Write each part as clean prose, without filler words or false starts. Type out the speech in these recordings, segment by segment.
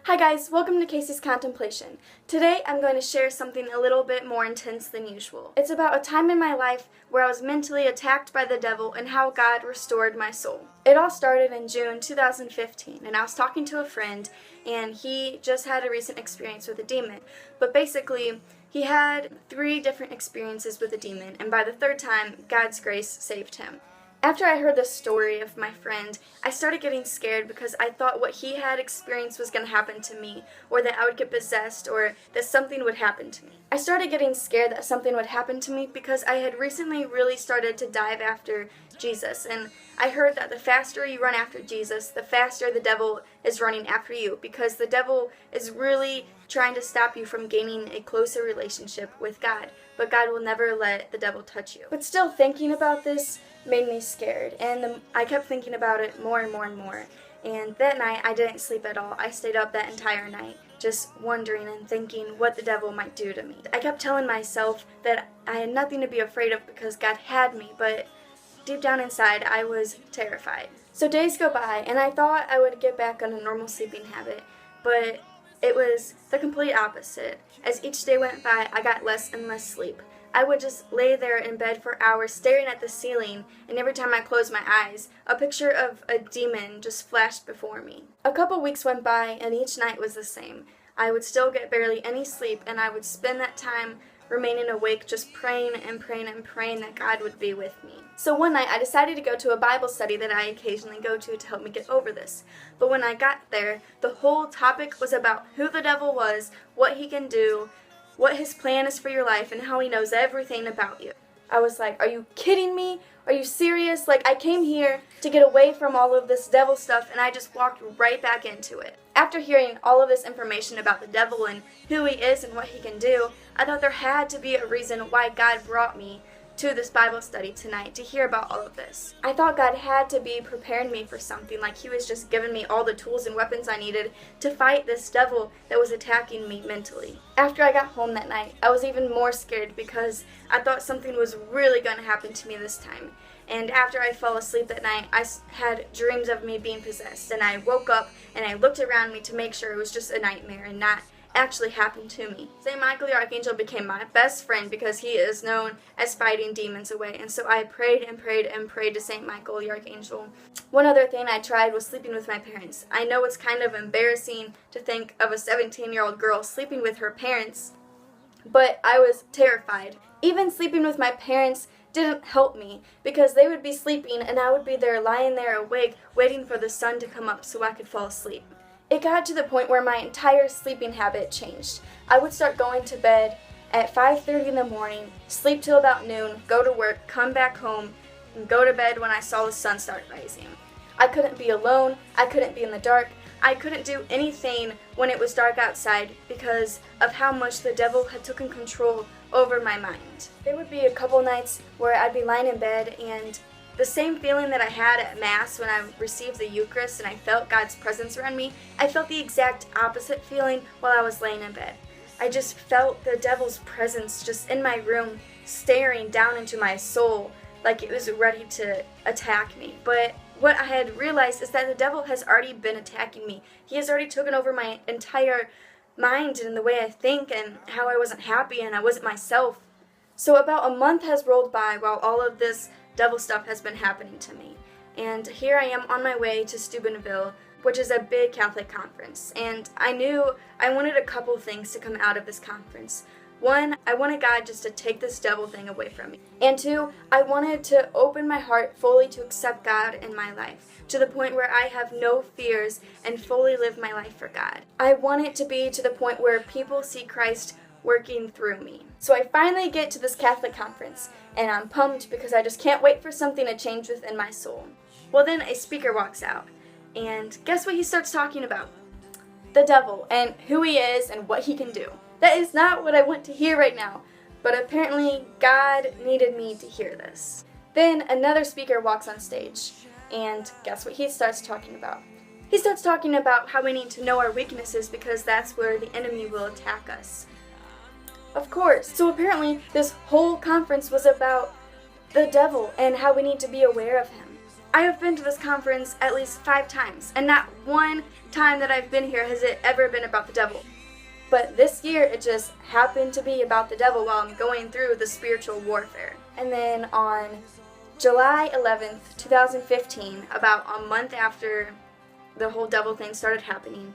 Hi guys, welcome to Casey's Contemplation. Today I'm going to share something a little bit more intense than usual. It's about a time in my life where I was mentally attacked by the devil and how God restored my soul. It all started in June 2015, and I was talking to a friend and he just had a recent experience with a demon. But basically, he had 3 different experiences with a demon, and by the 3rd time, God's grace saved him. After I heard the story of my friend, I started getting scared because I thought what he had experienced was going to happen to me, or that I would get possessed, or that something would happen to me. I started getting scared that something would happen to me because I had recently really started to dive after Jesus, and I heard that the faster you run after Jesus, the faster the devil is running after you, because the devil is really trying to stop you from gaining a closer relationship with God, but God will never let the devil touch you. But still, thinking about this made me scared, and I kept thinking about it more and more and more. And that night, I didn't sleep at all. I stayed up that entire night, just wondering and thinking what the devil might do to me. I kept telling myself that I had nothing to be afraid of because God had me, but deep down inside, I was terrified. So days go by, and I thought I would get back on a normal sleeping habit, but it was the complete opposite. As each day went by, I got less and less sleep. I would just lay there in bed for hours staring at the ceiling, and every time I closed my eyes, a picture of a demon just flashed before me. A couple weeks went by, and each night was the same. I would still get barely any sleep, and I would spend that time remaining awake just praying and praying and praying that God would be with me. So one night I decided to go to a Bible study that I occasionally go to help me get over this. But when I got there, the whole topic was about who the devil was, what he can do, what his plan is for your life, and how he knows everything about you. I was like, are you kidding me? Are you serious? Like, I came here to get away from all of this devil stuff, and I just walked right back into it. After hearing all of this information about the devil and who he is and what he can do, I thought there had to be a reason why God brought me to this Bible study tonight to hear about all of this. I thought God had to be preparing me for something, like he was just giving me all the tools and weapons I needed to fight this devil that was attacking me mentally. After I got home that night, I was even more scared because I thought something was really going to happen to me this time. And after I fell asleep that night, I had dreams of me being possessed, and I woke up and I looked around me to make sure it was just a nightmare and not actually happened to me. St. Michael the Archangel became my best friend because he is known as fighting demons away, and so I prayed and prayed and prayed to St. Michael the Archangel. One other thing I tried was sleeping with my parents. I know it's kind of embarrassing to think of a 17-year-old girl sleeping with her parents, but I was terrified. Even sleeping with my parents didn't help me because they would be sleeping and I would be there lying there awake waiting for the sun to come up so I could fall asleep. It got to the point where my entire sleeping habit changed. I would start going to bed at 5:30 in the morning, sleep till about noon, go to work, come back home, and go to bed when I saw the sun start rising. I couldn't be alone, I couldn't be in the dark, I couldn't do anything when it was dark outside because of how much the devil had taken control over my mind. There would be a couple nights where I'd be lying in bed and the same feeling that I had at Mass when I received the Eucharist and I felt God's presence around me, I felt the exact opposite feeling while I was laying in bed. I just felt the devil's presence just in my room, staring down into my soul like it was ready to attack me. But what I had realized is that the devil has already been attacking me. He has already taken over my entire mind and the way I think and how I wasn't happy and I wasn't myself. So about a month has rolled by while all of this devil stuff has been happening to me. And here I am on my way to Steubenville, which is a big Catholic conference. And I knew I wanted a couple things to come out of this conference. 1, I wanted God just to take this devil thing away from me. And 2, I wanted to open my heart fully to accept God in my life, to the point where I have no fears and fully live my life for God. I want it to be to the point where people see Christ working through me. So I finally get to this Catholic conference, and I'm pumped because I just can't wait for something to change within my soul. Well, then a speaker walks out, and guess what he starts talking about? The devil, and who he is, and what he can do. That is not what I want to hear right now, but apparently God needed me to hear this. Then another speaker walks on stage, and guess what he starts talking about? He starts talking about how we need to know our weaknesses because that's where the enemy will attack us. Of course. So apparently this whole conference was about the devil and how we need to be aware of him. I have been to this conference at least 5 times, and not one time that I've been here has it ever been about the devil. But this year, it just happened to be about the devil while I'm going through the spiritual warfare. And then on July 11th, 2015, about a month after the whole devil thing started happening,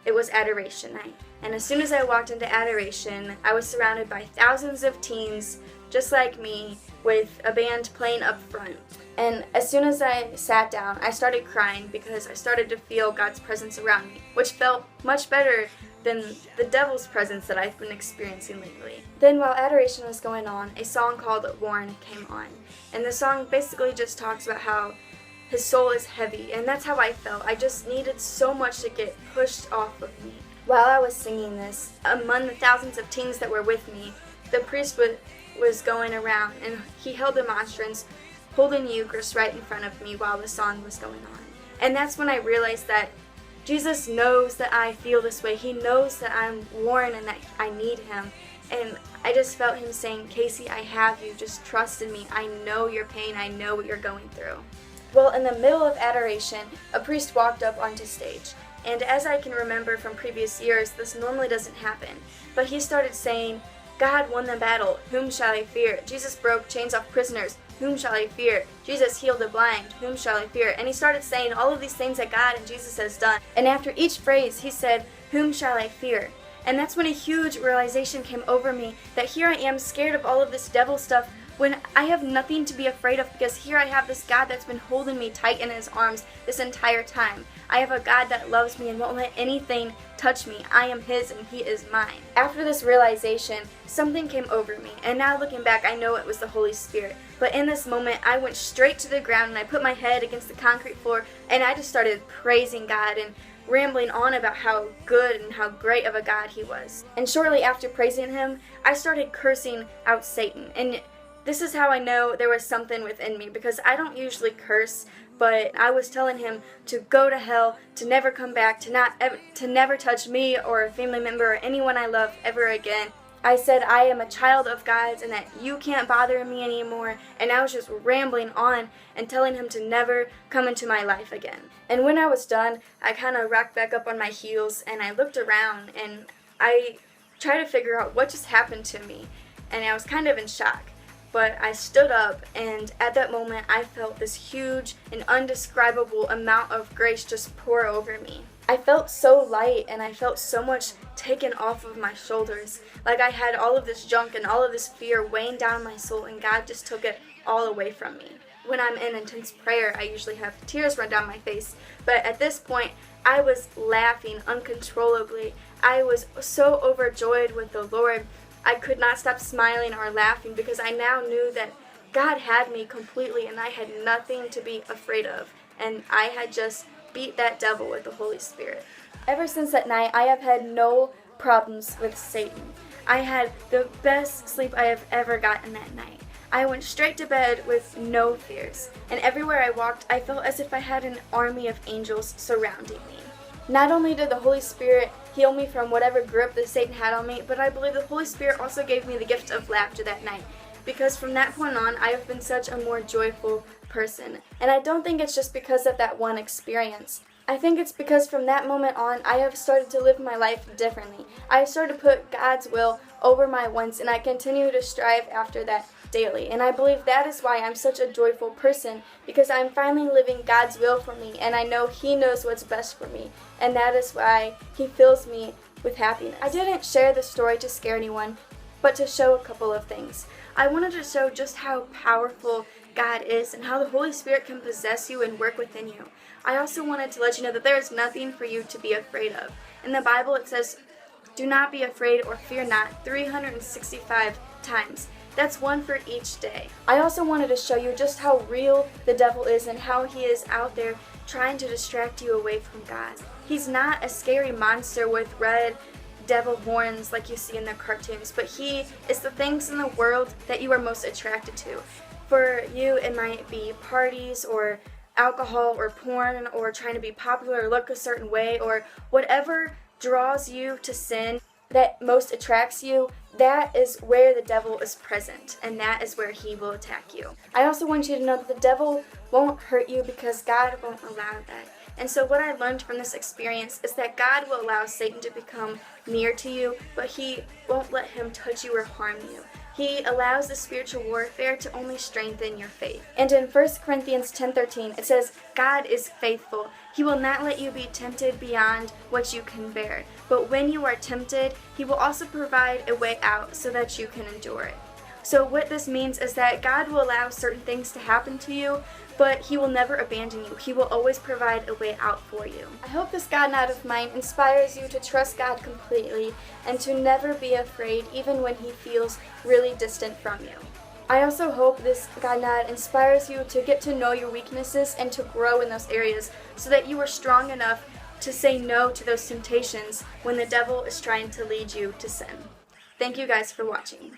it was Adoration Night. And as soon as I walked into Adoration, I was surrounded by thousands of teens, just like me, with a band playing up front. And as soon as I sat down, I started crying because I started to feel God's presence around me, which felt much better than the devil's presence that I've been experiencing lately. Then while Adoration was going on, a song called Worn came on. And the song basically just talks about how his soul is heavy, and that's how I felt. I just needed so much to get pushed off of me. While I was singing this, among the thousands of teens that were with me, the priest was going around, and he held a monstrance holding the Eucharist right in front of me while the song was going on. And that's when I realized that Jesus knows that I feel this way. He knows that I'm worn and that I need him. And I just felt him saying, Casey, I have you. Just trust in me. I know your pain. I know what you're going through. Well, in the middle of Adoration, a priest walked up onto stage. And as I can remember from previous years, this normally doesn't happen. But he started saying, God won the battle. Whom shall I fear? Jesus broke chains off prisoners. Whom shall I fear? Jesus healed the blind. Whom shall I fear? And he started saying all of these things that God and Jesus has done. And after each phrase, he said, whom shall I fear? And that's when a huge realization came over me that here I am scared of all of this devil stuff when I have nothing to be afraid of, because here I have this God that's been holding me tight in his arms this entire time. I have a God that loves me and won't let anything touch me. I am his and he is mine. After this realization, something came over me, and now looking back, I know it was the Holy Spirit. But in this moment, I went straight to the ground and I put my head against the concrete floor and I just started praising God and rambling on about how good and how great of a God he was. And shortly after praising him, I started cursing out Satan. And this is how I know there was something within me, because I don't usually curse, but I was telling him to go to hell, to never come back, to never touch me or a family member or anyone I love ever again. I said I am a child of God's and that you can't bother me anymore, and I was just rambling on and telling him to never come into my life again. And when I was done, I kind of rocked back up on my heels and I looked around and I tried to figure out what just happened to me, and I was kind of in shock. But I stood up, and at that moment I felt this huge and undescribable amount of grace just pour over me. I felt so light, and I felt so much taken off of my shoulders. Like I had all of this junk and all of this fear weighing down my soul, and God just took it all away from me. When I'm in intense prayer, I usually have tears run down my face, but at this point, I was laughing uncontrollably. I was so overjoyed with the Lord. I could not stop smiling or laughing because I now knew that God had me completely and I had nothing to be afraid of. And I had just beat that devil with the Holy Spirit. Ever since that night, I have had no problems with Satan. I had the best sleep I have ever gotten that night. I went straight to bed with no fears. And everywhere I walked, I felt as if I had an army of angels surrounding me. Not only did the Holy Spirit heal me from whatever grip that Satan had on me, but I believe the Holy Spirit also gave me the gift of laughter that night. Because from that point on, I have been such a more joyful person. And I don't think it's just because of that one experience. I think it's because from that moment on, I have started to live my life differently. I have started to put God's will over my wants, and I continue to strive after that daily. And I believe that is why I'm such a joyful person, because I'm finally living God's will for me, and I know he knows what's best for me, and that is why he fills me with happiness. I didn't share this story to scare anyone, but to show a couple of things. I wanted to show just how powerful God is and how the Holy Spirit can possess you and work within you. I also wanted to let you know that there is nothing for you to be afraid of. In the Bible it says, do not be afraid or fear not 365 times. That's one for each day. I also wanted to show you just how real the devil is and how he is out there trying to distract you away from God. He's not a scary monster with red devil horns like you see in the cartoons, but he is the things in the world that you are most attracted to. For you, it might be parties or alcohol or porn or trying to be popular or look a certain way or whatever draws you to sin. that most attracts you, that is where the devil is present, and that is where he will attack you. I also want you to know that the devil won't hurt you because God won't allow that. And so what I learned from this experience is that God will allow Satan to become near to you, but he won't let him touch you or harm you. He allows the spiritual warfare to only strengthen your faith. And in 1 Corinthians 10:13, it says, God is faithful. He will not let you be tempted beyond what you can bear. But when you are tempted, he will also provide a way out so that you can endure it. So what this means is that God will allow certain things to happen to you, but he will never abandon you. He will always provide a way out for you. I hope this God Nod of mine inspires you to trust God completely and to never be afraid even when he feels really distant from you. I also hope this God Nod inspires you to get to know your weaknesses and to grow in those areas so that you are strong enough to say no to those temptations when the devil is trying to lead you to sin. Thank you guys for watching.